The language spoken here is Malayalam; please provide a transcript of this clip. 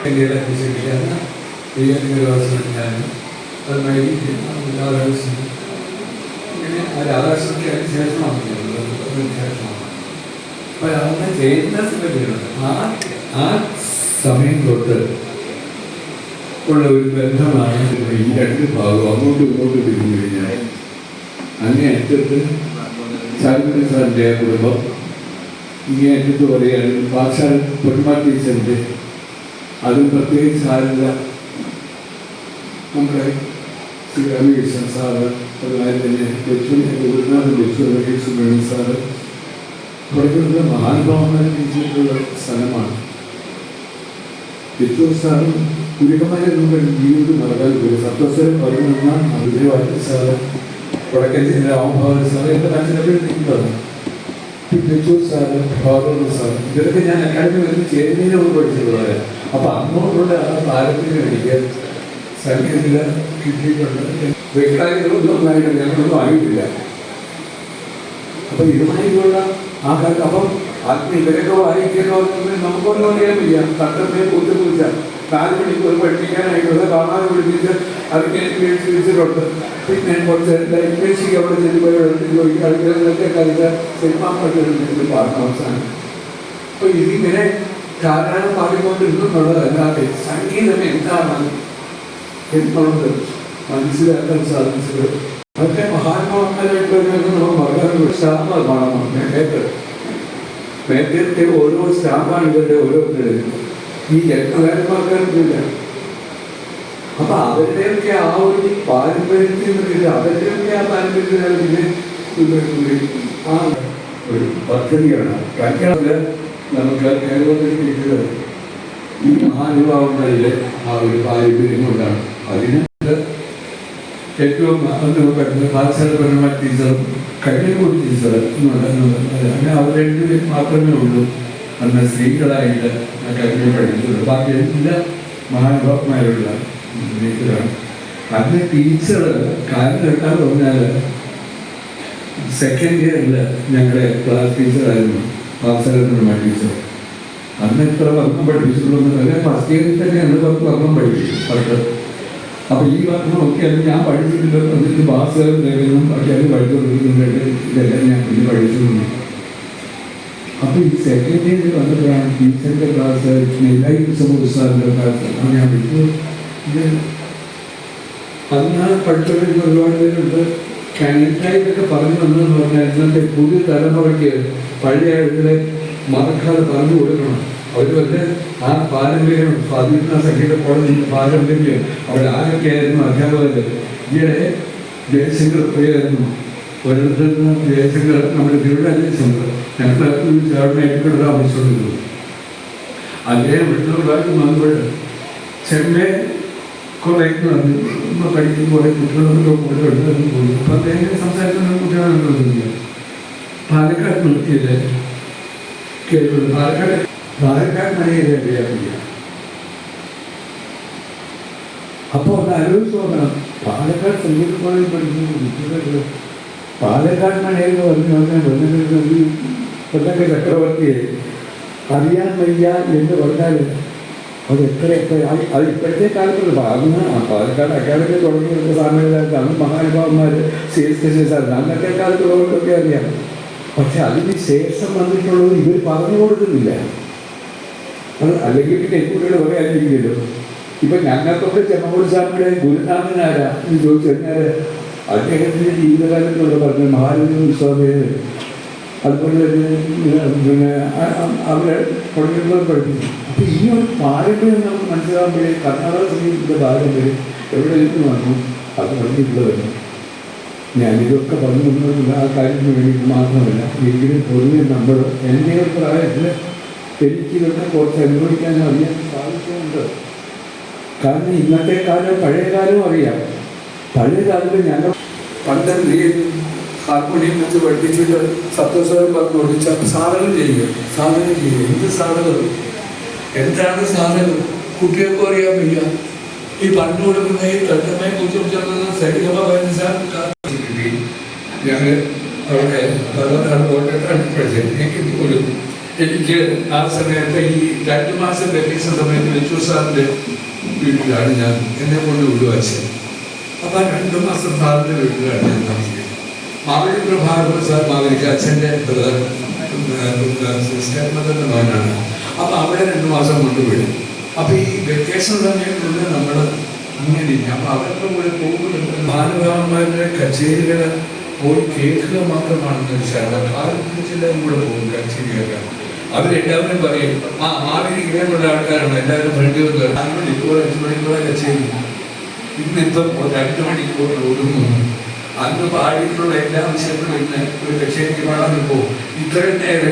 ഇന്ത്യയിലെ ശരിയാണ് ഞാൻ അതുമായി രാധാകൃഷ്ണൻ ഇങ്ങനെ ആ രാധാകൃഷ്ണയ്ക്ക് അതിന് ശേഷമാണ് ശേഷമാണ്. അപ്പോൾ അതൊക്കെ ചെയ്യുന്ന സമയത്തുണ്ട് ആ സമയം തൊട്ട് ഉള്ള ഒരു ബന്ധമാണ് ഈ രണ്ട് ഭാഗവും അങ്ങോട്ടും ഇങ്ങോട്ടും തിരിഞ്ഞു കഴിഞ്ഞാൽ അങ്ങേ അറ്റത്ത് സാൽമണി സാറിൻ്റെ കുടുംബം, ഇങ്ങേ അറ്റത്ത് പറയുകയാണെങ്കിൽ പാഷാൽ പൊന്മാ ടീച്ചറിൻ്റെ, അതും പ്രത്യേകിച്ച് ആരുള്ള നമ്മുടെ ശ്രീ രവികൃഷ്ണൻ സാറ്, അതുപോലെ തന്നെ ഗുരുനാഥൻ സുബ്രഹ്മണ്യൻ സാറ് തുടങ്ങിയുള്ള മഹാനുഭാവന്മാരെ ടീച്ചറിലുള്ള സ്ഥലമാണ്. വിത്തൂർ സാറും ഗുരുക്കന്മാരൊന്നും ജീവിതം നടക്കാൻ പോയി. സപ്തസ്വരം പറയുന്ന അഭിനയവാദി സാറ്, വടക്കഞ്ചേരി രാമഭാവൻ സാറ്, എൻ്റെ മനസ്സിലൊക്കെ നിൽക്കുന്നത് വിത്തൂർ സാറ്, ഫാദർ സാറ്, ഇതൊക്കെ ഞാൻ അക്കാഡമി വരുന്ന ചേരുന്നതിന് മുമ്പ് പഠിച്ചിട്ടുള്ളത്. അപ്പം അങ്ങോട്ടുള്ള ആ താരത്തിന് എനിക്ക് സംഗീതത്തിൽ കിട്ടിയിട്ടുണ്ട്. വ്യക്താദികളൊന്നും ഒന്നായിട്ട് ഞങ്ങളൊന്നും ആയിട്ടില്ല. അപ്പം ഇതുമായിട്ടുള്ള ആ കാലത്ത് അപ്പം ഇവരൊക്കെ വായിക്കലോ നമുക്കൊന്നും അറിയാൻ വയ്യ. തട്ടത്തെ പൂച്ച 4 മണിക്കൂർ പഠിപ്പിക്കാനായിട്ടുള്ള കാണാതെ പഠിപ്പിച്ച് അതൊക്കെ എനിക്ക് തിരിച്ചിട്ടുണ്ട്. പിന്നെ കുറച്ച് ഇംഗ്ലീഷിക്ക് അവിടെ ചെല്ലുമ്പോഴൊക്കെ കാലത്ത് സിനിമ പാട്ടുകളുണ്ടെങ്കിൽ പാടുന്ന അവസാനം. അപ്പോൾ ഇതിങ്ങനെ ധാരാളം പാടിക്കൊണ്ടിരുന്നുള്ളതല്ലാതെ സംഗീതം എന്താണ് എന്നുള്ളത് മനസ്സിലാക്കാൻ സാധിച്ചത് അതൊക്കെ മഹാത്മാക്കളായിട്ടുള്ള നമ്മൾ പറയാറുണ്ട്. സ്റ്റാമ്പാണ് മേഖലത്തെ ഓരോ സ്റ്റാമ്പാണ് ഇവരുടെ ഓരോരുത്തരും ഈ എട്ടുകാരന്മാർക്കില്ല. അപ്പൊ അവരുടെയൊക്കെ ആ ഒരു പാരമ്പര്യത്തിൽ നിന്നില്ല, അവരുടെയൊക്കെ ആ പാരമ്പര്യത്തിലാണ് പിന്നെ ആ ഒരു പദ്ധതിയാണ് നമുക്ക് കേരളത്തിൽ കിട്ടുന്നത്. ഈ മഹാനുഭാവങ്ങളിലെ ആ ഒരു പാരമ്പര്യം കൊണ്ടാണ്. അതിന് ഏറ്റവും പാഠശാലപരമായ ടീച്ചർ, കല്യാണ ടീച്ചർ അങ്ങനെ അവർ 2 പേര് മാത്രമേ ഉള്ളൂ അന്ന് സ്ത്രീകളായിട്ട് കല്യാണം പഠിച്ചിട്ടുള്ളൂ. ബാക്കി എല്ലാ മഹാനുഭാവന്മാരുള്ള ടീച്ചറാണ്. അന്ന് ടീച്ചർ കാര്യം എടുക്കാന്ന് പറഞ്ഞാൽ സെക്കൻഡ് ഇയറിൽ ഞങ്ങളുടെ ക്ലാസ് ടീച്ചറായിരുന്നു പാഠശാലപരമായ ടീച്ചർ. അന്ന് ഇത്ര വർണ്ണം പഠിപ്പിച്ചിട്ടുള്ളൂ. ഫസ്റ്റ് ഇയറിൽ തന്നെ അന്ന് 10 വർണ്ണം പഠിപ്പിച്ചു പണ്ട്. അപ്പോൾ ഈ വർണ്ണമൊക്കെ അത് ഞാൻ പഠിച്ചിട്ടില്ല. എന്നിട്ട് ഭാസ്കരൻ ലേഖനം ഒക്കെ അത് പഠിച്ചുകൊണ്ടിരിക്കുന്നുണ്ട്. ഇതെല്ലാം ഞാൻ പിന്നെ പഠിച്ചിട്ടുണ്ട്. അപ്പോൾ ഈ സെക്കൻഡ് ഇയറിൽ വന്നപ്പോഴാണ് ടീച്ചറിൻ്റെ ക്ലാസ്, സാറിൻ്റെ ക്ലാസ് ഞാൻ പഠിച്ചു. ഇത് അന്ന് പഠിച്ചുകൊണ്ടിരിക്കുന്ന ഒരുപാട് പേരുണ്ട്. കാനറ്റായിട്ടൊക്കെ പറഞ്ഞു വന്നതെന്ന് പറഞ്ഞാൽ ഇന്നത്തെ പുതിയ തലമുറയ്ക്ക് പഴയ ആളുകളെ മറക്കാതെ പറഞ്ഞു കൊടുക്കണം. അവർ വന്ന് ആ പാരമ്പര്യം സ്വാധീന സംഗീത കോളേജിൻ്റെ പാരമ്പര്യം അവിടെ ആരൊക്കെയായിരുന്നു അധ്യാപകർ. ഈയിടെ ജയശങ്കർ പ്രിയായിരുന്നു. ഒരിടത്ത് നിന്ന് ജയശങ്കർ നമ്മുടെ തിരുവനന്തപുരം ഞങ്ങൾ ചേർന്നായിട്ട് താമസിച്ചുകൊണ്ടിരുന്നു. അദ്ദേഹം വിട്ടുള്ളതായിട്ട് വന്നപ്പോൾ ചെമ്മേ കുറേക്ക് വന്ന് പഠിക്കുന്ന കുറേ കുട്ടികളൊക്കെ കൂടുതലുണ്ടെന്ന് തോന്നി. അപ്പം അദ്ദേഹം സംസാരിക്കുന്ന കുട്ടികളൊന്നും പാലക്കാട് നിർത്തിയില്ലേ കേൾക്കുന്നത്. പാലക്കാട് മണിയല്ലേ അറിയാമില്ല. അപ്പോൾ ഒന്ന് ആലോചിച്ച് നോക്കണം. പാലക്കാട് സംഗീത കോളേജിൽ പഠിക്കുന്ന കുട്ടികൾ പാലക്കാട് മണിയെന്ന് പറഞ്ഞു പറഞ്ഞാൽ കൊല്ലത്തെ ചക്രവർത്തിയെ അറിയാൻ വയ്യ എന്ന് പറഞ്ഞാൽ അത് അത് ഇപ്പോഴത്തെ കാലത്തുള്ള അന്ന് പാലക്കാട് അക്കാദമി തുടങ്ങിയ സാമൂഹിക അന്ന് മഹാനുഭാവന്മാർ CSK സാറിന് അന്നത്തെ കാലത്തുള്ളവർക്കൊക്കെ അറിയാം. പക്ഷെ അതിന് ശേഷം വന്നിട്ടുള്ളത് ഇവർ പറഞ്ഞു കൊടുക്കുന്നില്ല. അത് അല്ലെങ്കിൽ പിന്നെ കുട്ടികൾ പറയാനിരിക്കുമല്ലോ. ഇപ്പം ഞങ്ങൾക്കൊക്കെ ചെമ്മൂർ സ്വാമിയുടെ ഗുരുനാഥനാരാ എന്ന് ചോദിച്ചു കഴിഞ്ഞാൽ അദ്ദേഹത്തിൻ്റെ ജീവിതകാലത്തുള്ള പറഞ്ഞ മഹാരാജ സ്വാമിയെ, അതുപോലെ തന്നെ പിന്നെ അവരെ തുടങ്ങിയുള്ളവർ പഠിപ്പിച്ചു. അപ്പോൾ ഈ ഒരു പാരമ്പര്യം നമുക്ക് മനസ്സിലാകുമ്പോഴേ കർണാടക സംഗീതത്തിൻ്റെ പാരമ്പര്യം എവിടെ നിന്ന് വന്നു അത് പഠിച്ചിട്ടുള്ളതല്ല. ഞാനിതൊക്കെ പറഞ്ഞു തന്നതില്ല ആ കാര്യത്തിന് വേണ്ടി മാത്രമല്ല. എങ്കിലും പൊതുവെ നമ്മൾ എൻ്റെ ഒരു പ്രായത്തിൽ എനിക്കിതൊക്കെ കുറച്ച് അനുഭവിക്കാനും അറിയാൻ സാധിക്കുന്നുണ്ട്. കാരണം ഇന്നത്തെ കാലം പഴയ കാലവും അറിയാം. പഴയ കാലത്ത് ഞങ്ങൾ പണ്ട് ഹാർമോണിയം വെച്ച് പഠിപ്പിച്ചിട്ട് സപ്തസ്വരം പറഞ്ഞു കൊടുച്ച സാധനം ചെയ്യുക. എന്ത് സാധനം, എന്താണ് സാധനം കുട്ടികൾക്കും അറിയാൻ വയ്യ. ഈ പണ്ട് കൊടുക്കുന്ന ഈ തട്ടമായി കുറിച്ച് സൈഡിൽ ഞാൻ അവിടെ പഠിച്ചത്. എനിക്ക് ഒരു എനിക്ക് ആ സമയത്ത് ഈ 2 മാസം വെക്കേഷൻ സമയത്ത് വെച്ചു സാറിൻ്റെ വീട്ടിലാണ് ഞാൻ എന്നെ കൊണ്ട് വിടുവാച്ചത്. അപ്പം ആ 2 മാസം സാറിൻ്റെ വീട്ടിലാണ് ഞാൻ താമസിക്കുന്നത്. മാവേലി പ്രഭാകരൻ സാർ മാവേലിക്ക് അച്ഛൻ്റെ സിസ്റ്റർമതൻ്റെ മകനാണ്. അപ്പം അവിടെ 2 മാസം കൊണ്ടുവിടും. അപ്പം ഈ വെക്കേഷൻ സമയത്തുള്ള നമ്മൾ അങ്ങനെ ഇരിക്കും. അപ്പം അവരുടെ കൂടെ പോകുന്നുണ്ട്. ഭാനുഭാവന്മാരുടെ കച്ചേരികൾ പോയി കേൾക്കുക മാത്രമാണെന്ന് വെച്ചാൽ ഭാരതത്തിലെല്ലാം കൂടെ പോകും കച്ചേരി കേൾക്കാൻ. അവരെല്ലാവരും പറയും മാവേലി ഇങ്ങനെയുള്ള ആൾക്കാരാണ്, എല്ലാവരും ഫ്രണ്ട് വന്ന് 4 മണിക്കൂർ 5 മണിക്കൂർ കച്ചേരി. ഇന്നിപ്പം 2 മണിക്കൂർ ഒതുങ്ങുന്നു. അന്ന് പാടിയിട്ടുള്ള എല്ലാ വിഷയങ്ങളും ഇന്ന് ഒരു കച്ചേരിക്ക് പാടാൻ പോകും. ഇത്രയും നേരം